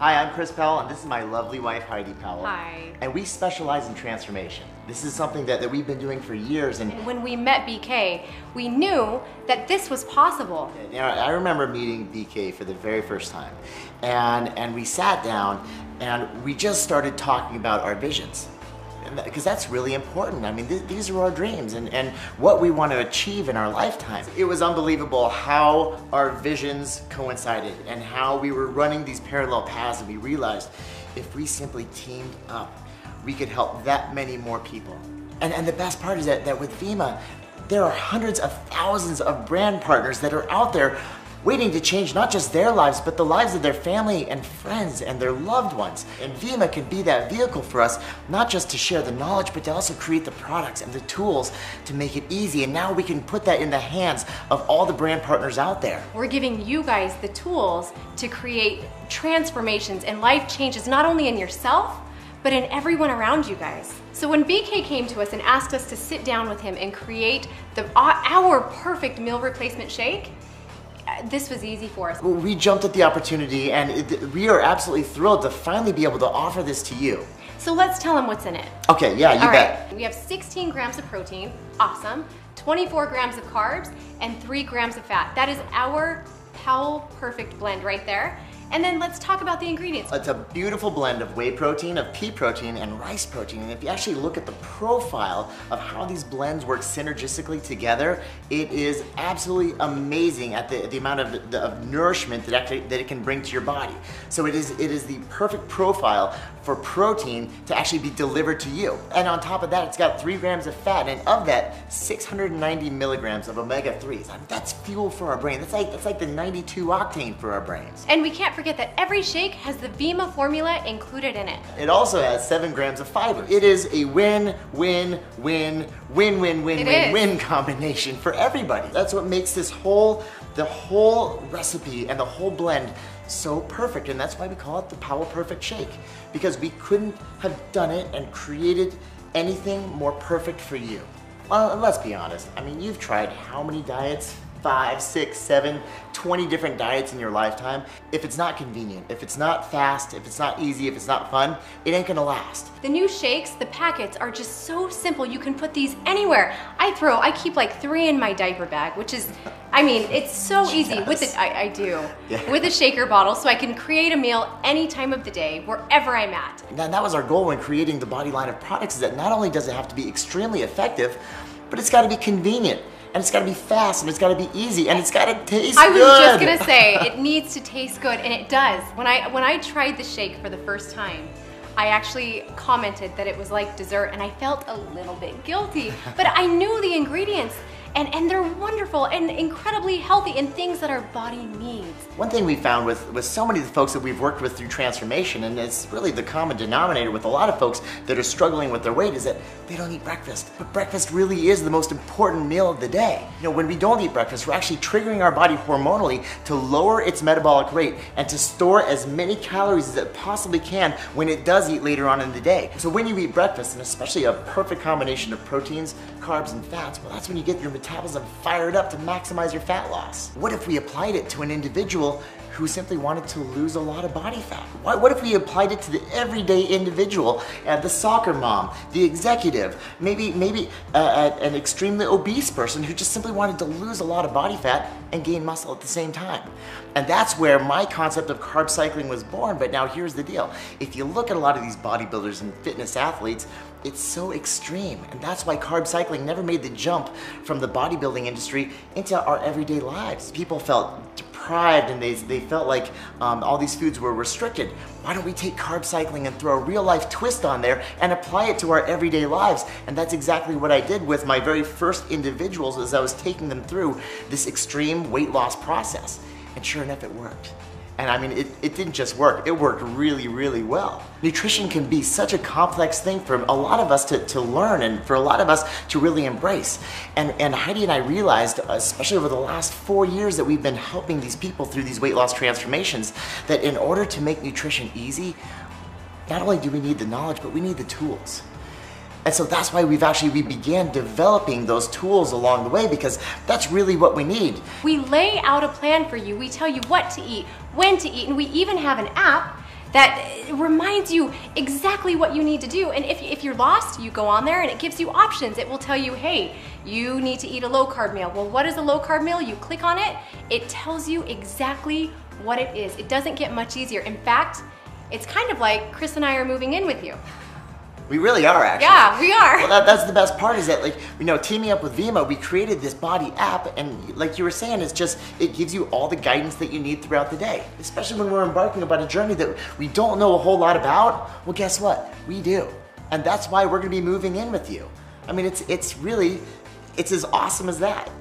Hi, I'm Chris Powell, and this is my lovely wife, Heidi Powell. Hi. And we specialize in transformation. This is something that we've been doing for years. And when we met BK, we knew that this was possible. you know, I remember meeting BK for the very first time. And we sat down and we just started talking about our visions. Because that's really important. I mean, these are our dreams and what we want to achieve in our lifetime. It was unbelievable how our visions coincided and how we were running these parallel paths, and we realized if we simply teamed up, we could help that many more people. And the best part is that with Vima, there are hundreds of thousands of brand partners that are out there waiting to change not just their lives, but the lives of their family and friends and their loved ones. And Vima can be that vehicle for us, not just to share the knowledge, but to also create the products and the tools to make it easy. And now we can put that in the hands of all the brand partners out there. We're giving you guys the tools to create transformations and life changes, not only in yourself, but in everyone around you guys. So when BK came to us and asked us to sit down with him and create our perfect meal replacement shake, this was easy for us. We jumped at the opportunity, and we are absolutely thrilled to finally be able to offer this to you. So let's tell them what's in it. Okay, yeah, you bet. We have 16 grams of protein, awesome, 24 grams of carbs, and 3 grams of fat. That is our Powell perfect blend right there. And then let's talk about the ingredients. It's a beautiful blend of whey protein, of pea protein, and rice protein. And if you actually look at the profile of how these blends work synergistically together, it is absolutely amazing at the amount of nourishment that it can bring to your body. So it is the perfect profile for protein to actually be delivered to you. And on top of that, it's got 3 grams of fat, and of that, 690 milligrams of omega-3s. I mean, that's fuel for our brain. That's like the 92 octane for our brains. And we can't forget that every shake has the Vima formula included in it. It also has 7 grams of fiber. It is a win-win-win-win-win-win-win combination for everybody. That's what makes the whole recipe and the whole blend so perfect, and that's why we call it the Powell Perfect Shake, because we couldn't have done it and created anything more perfect for you. Well, let's be honest. I mean, you've tried how many diets? 5, 6, 7, 20 different diets in your lifetime. If it's not convenient, if it's not fast, if it's not easy, if it's not fun, it ain't gonna last. The new shakes, the packets are just so simple. You can put these anywhere. I keep like 3 in my diaper bag, which is, I mean, it's so easy. Yes. With it, I do. Yeah. With a shaker bottle, so I can create a meal any time of the day, wherever I'm at. And that was our goal when creating the Body line of products, is that not only does it have to be extremely effective, but it's gotta be convenient. And it's gotta be fast, and it's gotta be easy, and it's gotta taste good. I was just gonna say, it needs to taste good, and it does. When I tried the shake for the first time, I actually commented that it was like dessert, and I felt a little bit guilty, but I knew the ingredients, and they're wonderful and incredibly healthy and things that our body needs. One thing we found with so many of the folks that we've worked with through transformation, and it's really the common denominator with a lot of folks that are struggling with their weight, is that they don't eat breakfast. But breakfast really is the most important meal of the day. You know, when we don't eat breakfast, we're actually triggering our body hormonally to lower its metabolic rate and to store as many calories as it possibly can when it does eat later on in the day. So when you eat breakfast, and especially a perfect combination of proteins, carbs, and fats, well, that's when you get your metabolism fired up to maximize your fat loss. What if we applied it to an individual who simply wanted to lose a lot of body fat? What if we applied it to the everyday individual, the soccer mom, the executive, maybe an extremely obese person who just simply wanted to lose a lot of body fat and gain muscle at the same time? And that's where my concept of carb cycling was born. But now here's the deal. If you look at a lot of these bodybuilders and fitness athletes, it's so extreme, and that's why carb cycling never made the jump from the bodybuilding industry into our everyday lives. People felt deprived, and they felt like all these foods were restricted. Why don't we take carb cycling and throw a real life twist on there and apply it to our everyday lives? And that's exactly what I did with my very first individuals, as I was taking them through this extreme weight loss process. And sure enough, it worked. And I mean, it didn't just work, it worked really, really well. Nutrition can be such a complex thing for a lot of us to learn, and for a lot of us to really embrace. And Heidi and I realized, especially over the last 4 years that we've been helping these people through these weight loss transformations, that in order to make nutrition easy, not only do we need the knowledge, but we need the tools. And so that's why we began developing those tools along the way, because that's really what we need. We lay out a plan for you. We tell you what to eat, when to eat, and we even have an app that reminds you exactly what you need to do. And if you're lost, you go on there and it gives you options. It will tell you, hey, you need to eat a low carb meal. Well, what is a low carb meal? You click on it, it tells you exactly what it is. It doesn't get much easier. In fact, it's kind of like Chris and I are moving in with you. We really are, actually. Yeah, we are. Well, that's the best part, is that, like, you know, teaming up with Vima, we created this body app, and like you were saying, it's just, it gives you all the guidance that you need throughout the day, especially when we're embarking about a journey that we don't know a whole lot about. Well, guess what? We do. And that's why we're gonna be moving in with you. I mean, it's really, it's as awesome as that.